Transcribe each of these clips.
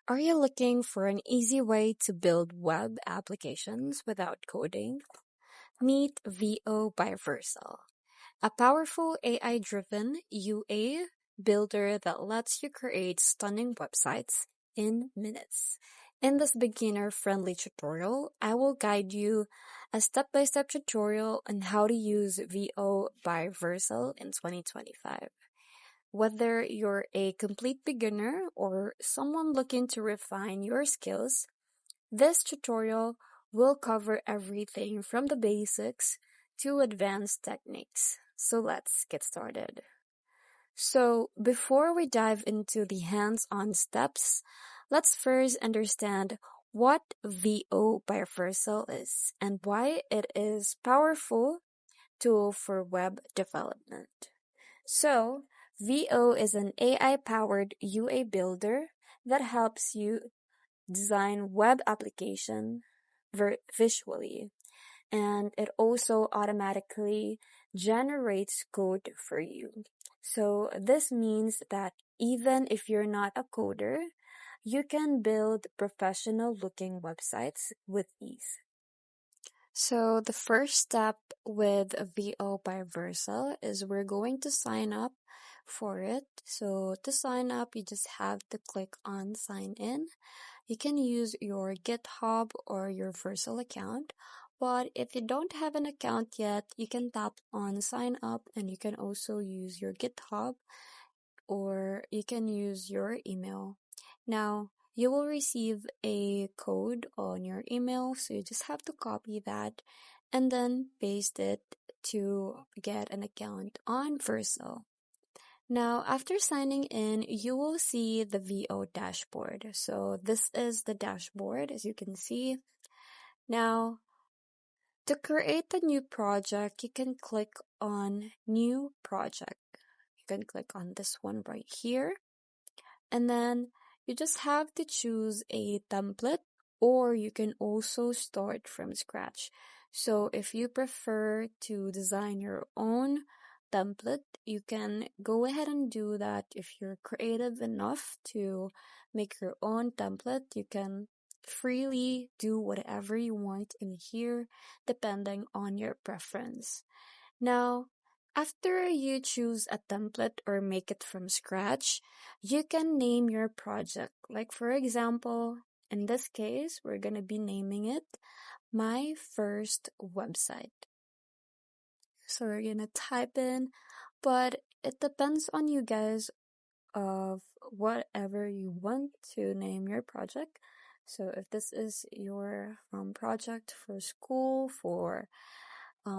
Are you looking for an easy way to build web applications without coding? Meet VO by Vercel, a powerful AI-driven UA builder that lets you create stunning websites in minutes. In this beginner-friendly tutorial, I will guide you a step-by-step tutorial on how to use VO by Vercel in 2025. Whether you're a complete beginner or someone looking to refine your skills, this tutorial will cover everything from the basics to advanced techniques. So let's get started. So before we dive into the hands-on steps, let's first understand what VO by Vercel is and why it is powerful tool for web development. So, VO is an AI-powered UA builder that helps you design web application visually, and it also automatically generates code for you. So this means that even if you're not a coder, you can build professional looking websites with ease. So the first step with VO by Vercel is we're going to sign up for it. So to sign up, you just have to click on sign in. You can use your GitHub or your Vercel account, but if you don't have an account yet, you can tap on sign up and you can also use your GitHub or you can use your email. Now, you will receive a code on your email, so you just have to copy that and then paste it to get an account on Vercel. Now, after signing in, you will see the VO dashboard. So this is the dashboard, as you can see. Now, to create a new project, you can click on New Project. You can click on this one right here. And then you just have to choose a template, or you can also start from scratch. So if you prefer to design your own template, you can go ahead and do that. If you're creative enough to make your own template, you can freely do whatever you want in here, depending on your preference. Now, after you choose a template or make it from scratch, you can name your project. Like for example, in this case, we're going to be naming it My First Website. So we're going to type in, but it depends on you guys of whatever you want to name your project. So if this is your project for school, for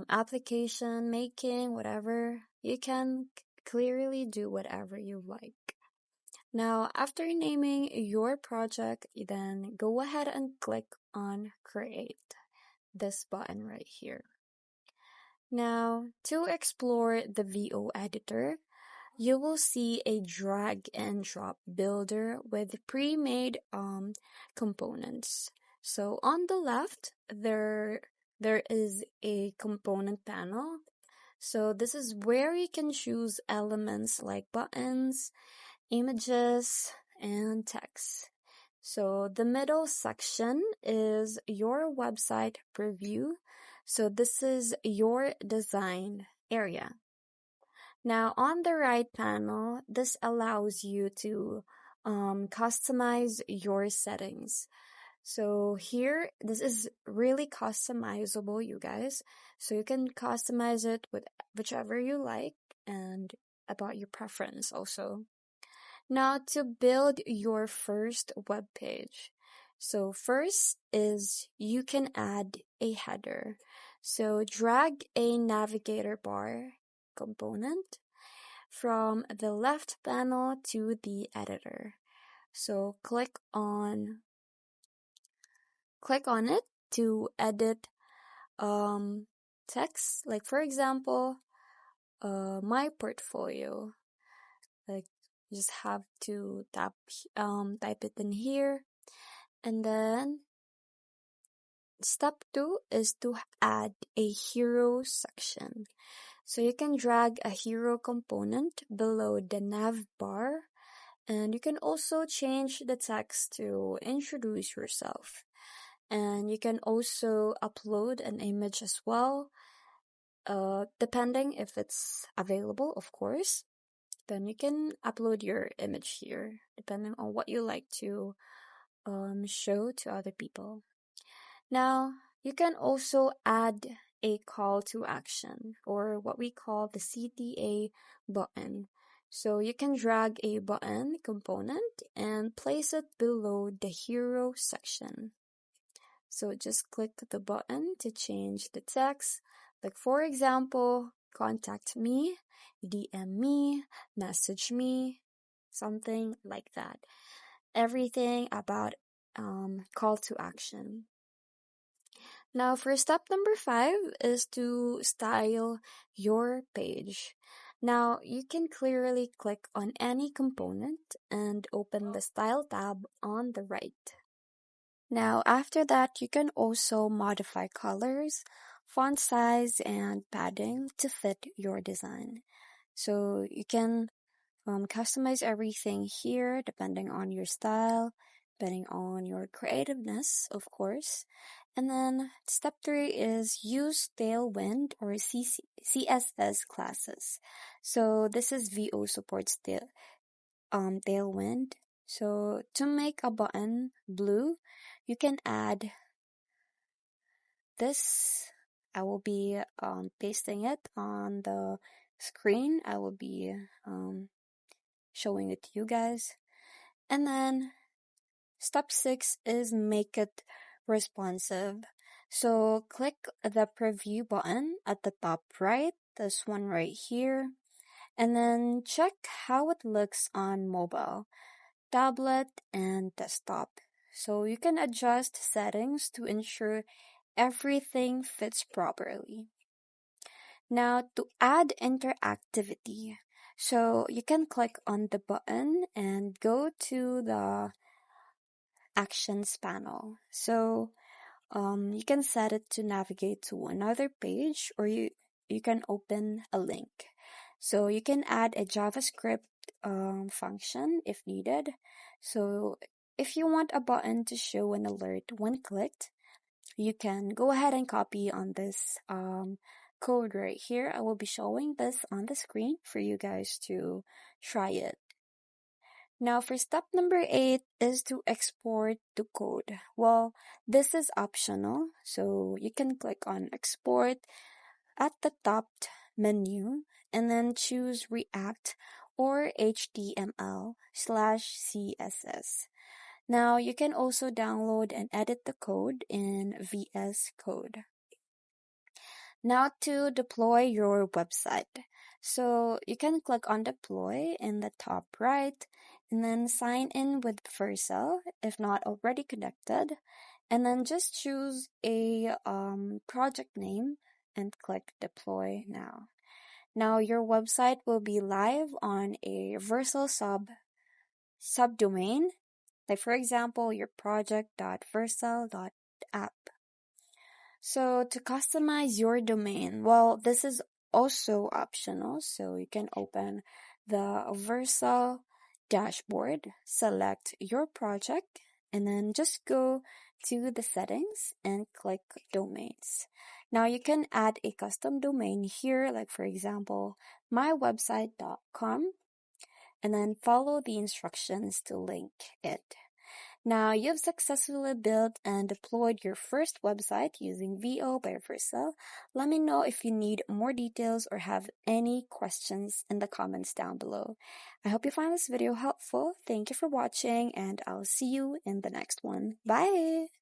application making, whatever, you can clearly do whatever you like. Now, after naming your project, then go ahead and click on create, this button right here. Now, to explore the VO editor, you will see a drag and drop builder with pre-made components. So on the left, there is a component panel. So this is where you can choose elements like buttons, images, and text. So the middle section is your website preview. So this is your design area. Now on the right panel, this allows you to customize your settings. So here, this is really customizable, you guys. So you can customize it with whichever you like and about your preference also. Now to build your first web page. So first is you can add a header. So drag a navigator bar component from the left panel to the editor. So click on it to edit text, like for example my portfolio. Like you just have to type it in here, and then step 2 is to add a hero section. So you can drag a hero component below the nav bar And you can also change the text to introduce yourself. And you can also upload an image as well, depending if it's available, of course. Then you can upload your image here, depending on what you like to show to other people. Now, you can also add a call to action, or what we call the CTA button. So you can drag a button component and place it below the hero section. So just click the button to change the text. Like for example, contact me, DM me, message me, something like that. Everything about call to action. Now, for step number 5 is to style your page. Now, you can clearly click on any component and open the Style tab on the right. Now, after that, you can also modify colors, font size, and padding to fit your design. So you can customize everything here depending on your style, depending on your creativeness, of course. And then step 3 is use Tailwind or CSS classes. So this is VO supports Tailwind. So to make a button blue, you can add this. I will be pasting it on the screen. I will be showing it to you guys. And then step 6 is make it responsive. So click the preview button at the top right, this one right here, and then check how it looks on mobile, tablet, and desktop. So you can adjust settings to ensure everything fits properly. Now to add interactivity. So you can click on the button and go to the actions panel. So you can set it to navigate to another page, or you can open a link. So you can add a JavaScript function if needed. So if you want a button to show an alert when clicked, you can go ahead and copy on this code right here. I will be showing this on the screen for you guys to try it. Now for step number 8 is to export the code. Well, this is optional, so you can click on export at the top menu and then choose React or HTML/CSS. Now you can also download and edit the code in VS Code. Now to deploy your website. So you can click on deploy in the top right and then sign in with Vercel if not already connected. And then just choose a project name and click deploy now. Now your website will be live on a Vercel subdomain. Like for example, your project.vercel.app. So to customize your domain, well, this is also optional. So you can open the Vercel dashboard, select your project, and then just go to the settings and click domains. Now you can add a custom domain here, like for example, mywebsite.com, and then follow the instructions to link it. Now you've successfully built and deployed your first website using VO by Vercel. Let me know if you need more details or have any questions in the comments down below. I hope you find this video helpful. Thank you for watching and I'll see you in the next one. Bye!